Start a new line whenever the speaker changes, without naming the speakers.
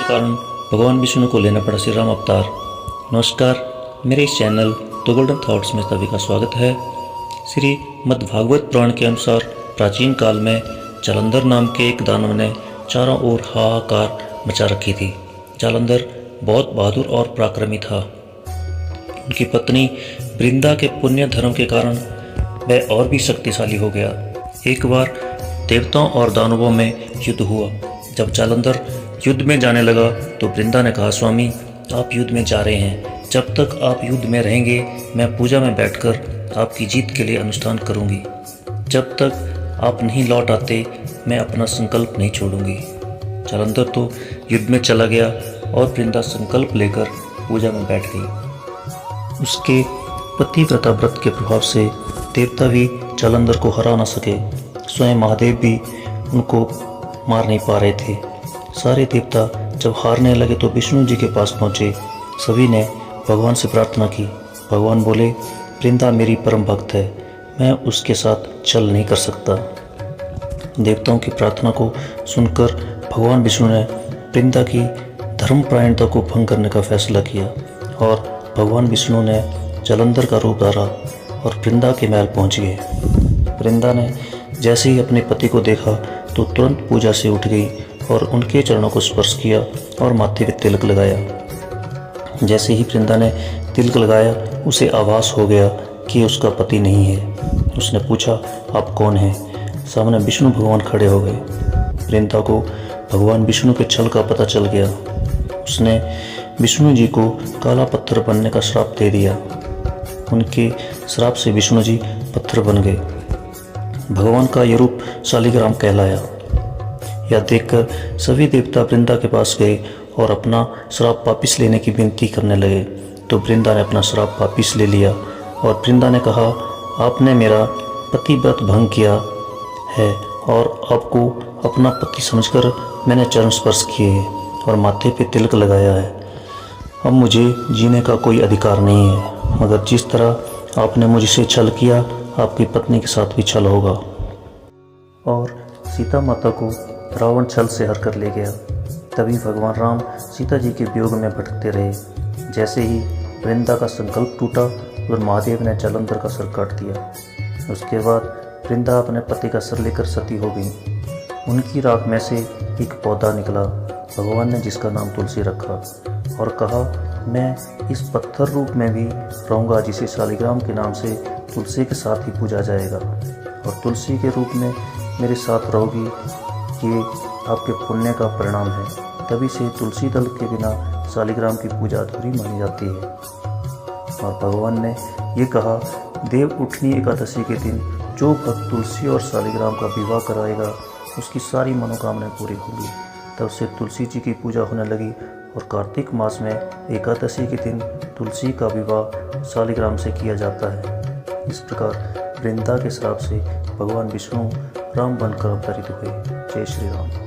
के कारण भगवान विष्णु को लेना पड़ा श्री राम अवतार। नमस्कार, मेरे इस चैनल द गोल्डन थॉट्स में सभी का स्वागत है। श्री मद्भागवत पुराण के अनुसार प्राचीन काल में जालंधर नाम के एक दानव ने चारों ओर हाहाकार मचा रखी थी। जालंधर बहुत बहादुर और पराक्रमी था। उनकी पत्नी वृंदा के पुण्य धर्म के कारण वह और भी शक्तिशाली हो गया। एक बार देवताओं और दानवों में युद्ध हुआ। जब जालंधर युद्ध में जाने लगा तो वृंदा ने कहा, स्वामी आप युद्ध में जा रहे हैं, जब तक आप युद्ध में रहेंगे मैं पूजा में बैठकर आपकी जीत के लिए अनुष्ठान करूंगी। जब तक आप नहीं लौट आते मैं अपना संकल्प नहीं छोड़ूंगी। जालंधर तो युद्ध में चला गया और वृंदा संकल्प लेकर पूजा में बैठ गई। उसके पतिव्रता व्रत के प्रभाव से देवता भी जालंधर को हरा न सके। स्वयं महादेव भी उनको मार नहीं पा रहे थे। सारे देवता जब हारने लगे तो विष्णु जी के पास पहुँचे। सभी ने भगवान से प्रार्थना की। भगवान बोले, वृंदा मेरी परम भक्त है, मैं उसके साथ छल नहीं कर सकता। देवताओं की प्रार्थना को सुनकर भगवान विष्णु ने वृंदा की धर्मपरायणता को भंग करने का फैसला किया और भगवान विष्णु ने जालंधर का रूप धारा और वृंदा के महल पहुंच गए। वृंदा ने जैसे ही अपने पति को देखा तो तुरंत पूजा से उठ गई और उनके चरणों को स्पर्श किया और माथे पे तिलक लगाया। जैसे ही वृंदा ने तिलक लगाया उसे आभास हो गया कि उसका पति नहीं है। उसने पूछा, आप कौन हैं? सामने विष्णु भगवान खड़े हो गए। वृंदा को भगवान विष्णु के छल का पता चल गया। उसने विष्णु जी को काला पत्थर बनने का श्राप दे दिया। उनके श्राप से विष्णु जी पत्थर बन गए। भगवान का यह रूप शालिग्राम कहलाया। यह देखकर सभी देवता वृंदा के पास गए और अपना श्राप वापिस लेने की विनती करने लगे। तो वृंदा ने अपना श्राप वापिस ले लिया और वृंदा ने कहा, आपने मेरा पतिव्रत भंग किया है और आपको अपना पति समझकर मैंने चरण स्पर्श किए हैं और माथे पे तिलक लगाया है। अब मुझे जीने का कोई अधिकार नहीं है, मगर जिस तरह आपने मुझसे छल किया आपकी पत्नी के साथ भी छल होगा। और सीता माता को रावण छल से हर कर ले गया। तभी भगवान राम सीता जी के वियोग में भटकते रहे। जैसे ही वृंदा का संकल्प टूटा और महादेव ने जालंधर का सर काट दिया। उसके बाद वृंदा अपने पति का सर लेकर सती हो गई। उनकी राख में से एक पौधा निकला, भगवान ने जिसका नाम तुलसी रखा और कहा, मैं इस पत्थर रूप में भी रहूँगा जिसे शालिग्राम के नाम से तुलसी के साथ ही पूजा जाएगा और तुलसी के रूप में मेरे साथ रहोगी। ये आपके पुण्य का परिणाम है। तभी से तुलसी दल के बिना शालिग्राम की पूजा अधूरी मानी जाती है। और भगवान ने ये कहा, देव उठनी एकादशी के दिन जो भक्त तुलसी और शालिग्राम का विवाह कराएगा उसकी सारी मनोकामनाएं पूरी होंगी। तब से तुलसी जी की पूजा होने लगी और कार्तिक मास में एकादशी के दिन तुलसी का विवाह शालिग्राम से किया जाता है। इस प्रकार वृंदा के श्राप से भगवान विष्णु राम बनकर अवतरित हुए। जय श्री राम।